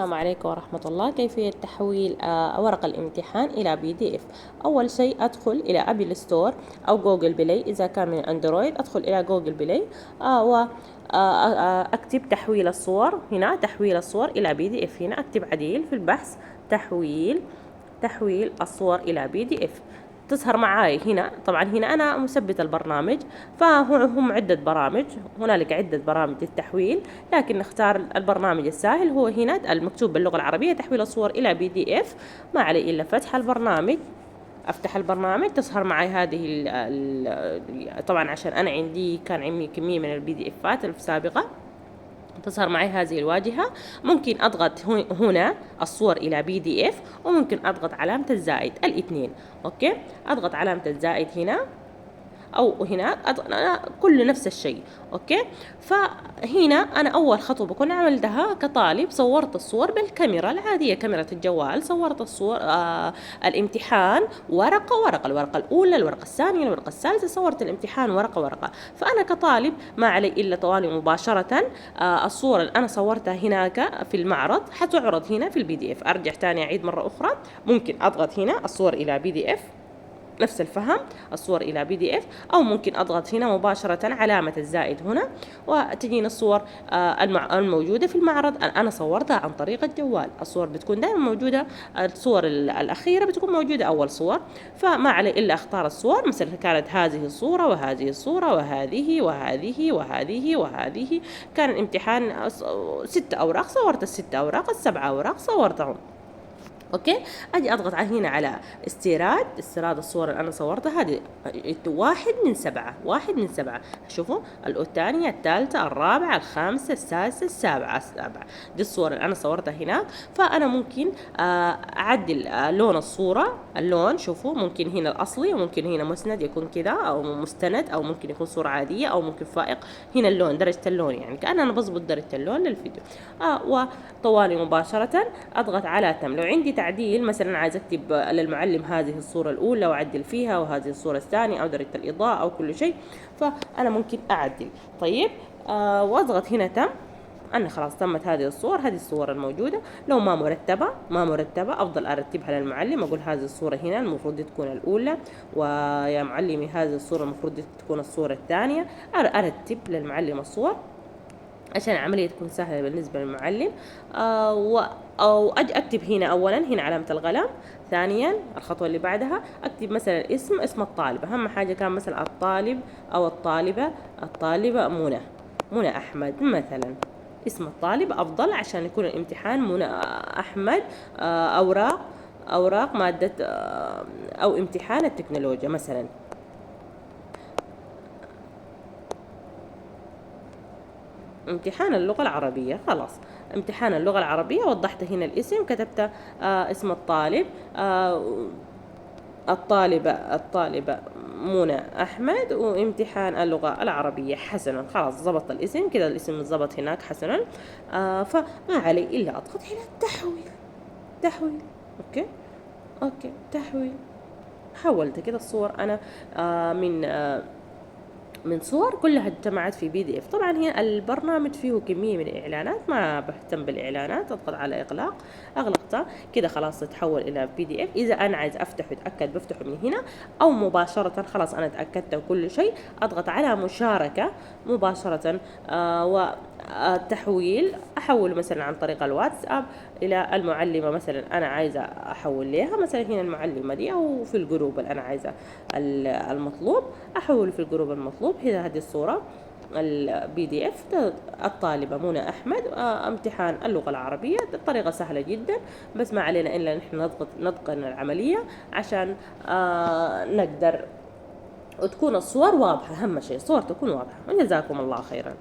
السلام عليكم ورحمة الله. كيفية تحويل ورق الامتحان إلى PDF. أول شيء أدخل إلى أبل ستور أو جوجل بلاي. إذا كان من أندرويد أدخل إلى جوجل بلاي وأكتب تحويل الصور. هنا تحويل الصور إلى PDF. هنا أكتب عديل في البحث تحويل الصور إلى PDF. تظهر معاي هنا. طبعا هنا أنا مثبت البرنامج، فهم عدة برامج، هنالك عدة برامج للتحويل، لكن نختار البرنامج السهل. هو هنا المكتوب باللغة العربية تحويل الصور إلى PDF. ما علي إلا فتح البرنامج. أفتح البرنامج تظهر معي هذه طبعا عشان أنا كان عندي كمية من الPDFات السابقة، تظهر معي هذه الواجهة. ممكن أضغط هنا الصور إلى PDF، وممكن أضغط علامة الزائد، الاثنين. أوكي، أضغط علامة الزائد هنا أو هنا، كل نفس الشيء. أوكي، فهنا أنا أول خطوة بكون عملتها كطالب، صورت الصور بالكاميرا العادية، كاميرا الجوال. صورت الصور الامتحان ورقة الورقة الأولى، الورقة الثانية، الورقة الثالثة. صورت الامتحان ورقة. فأنا كطالب ما علي إلا طوالي مباشرة الصور اللي أنا صورتها هناك في المعرض حتعرض هنا في الPDF. أرجع تاني أعيد مرة أخرى، ممكن أضغط هنا الصور إلى PDF، نفس الفهم، الصور إلى PDF، أو ممكن أضغط هنا مباشرة علامة الزائد هنا، وتجينا الصور الموجودة في المعرض. أنا صورتها عن طريق الجوال. الصور بتكون دائما موجودة، الصور الأخيرة بتكون موجودة أول صور. فما علي إلا أختار الصور. مثلا كانت هذه الصورة وهذه الصورة وهذه وهذه وهذه وهذه. كان الامتحان 6 أوراق، صورت ال6 أوراق، ال7 أوراق صورتهم. اوكي، اجي اضغط هنا على استيراد الصور اللي انا صورتها. هذه 1 من 7. شوفوا الثانية، الثالثة، الرابعة، الخامسة، السادسة، السابعة. دي الصور اللي انا صورتها هنا. فانا ممكن اعدل لون الصورة، اللون. شوفوا، ممكن هنا الاصلي، وممكن هنا مسند يكون كذا، او مستند، او ممكن يكون صورة عادية، او ممكن فائق. هنا اللون، درجة اللون، يعني كأن انا بظبط درجة اللون للفيديو. وطوالي مباشرة اضغط على تم. لو عندي تعديل، مثلا عايز اكتب للمعلم هذه الصورة الأولى واعدل فيها، وهذه الصورة الثانية، أو درجة الإضاءة، أو كل شيء، فأنا ممكن أعدل. طيب، واضغط هنا تم. أنا خلاص تمت هذه الصور الموجودة. لو ما مرتبة أفضل أرتبها للمعلم. أقول هذه الصورة هنا المفروض تكون الأولى، ويا معلمي هذه الصورة المفروض تكون الصورة الثانية. أرتب للمعلم الصور عشان العملية تكون سهلة بالنسبة للمعلم. أو أجي أكتب هنا أولا، هنا علامة القلم. ثانيا الخطوة اللي بعدها أكتب مثلا اسم الطالب. أهم حاجة كان مثلا الطالب أو الطالبة منى أحمد مثلا. اسم الطالب أفضل عشان يكون الامتحان منى أحمد، أوراق مادة أو امتحان التكنولوجيا مثلا. امتحان اللغة العربية. خلاص، امتحان اللغة العربية. وضحت هنا الاسم، كتبت اسم الطالب، الطالبة منى أحمد، وامتحان اللغة العربية. حسنا، خلاص ضبط الاسم كذا، الاسم ضبط هناك. حسنا، فما علي إلا أضغط هنا تحويل. أوكي، تحويل. حولت كده الصور أنا من صور كلها اجتمعت في PDF. طبعا هنا البرنامج فيه كمية من الإعلانات، ما بهتم بالإعلانات. أضغط على إغلاق، أغلقتها كده، خلاص تتحول إلى PDF. إذا أنا عايز أفتح وأتأكد بفتحه من هنا، أو مباشرة خلاص أنا تأكدت وكل شيء، أضغط على مشاركة مباشرة. والتحويل أحول مثلا عن طريق الواتساب إلى المعلمة. مثلا أنا عايزة أحول لها مثلا هنا المعلمة دي، أو في الجروب اللي أنا عايزة المطلوب، أحول في الجروب المطلوب. هذه الصورة الPDF، الطالبة منى أحمد، امتحان اللغة العربية. الطريقة سهلة جدا، بس ما علينا إلا نحن نتقن العملية عشان نقدر وتكون الصور واضحة. أهم شيء الصور تكون واضحة. وجزاكم الله خيرا.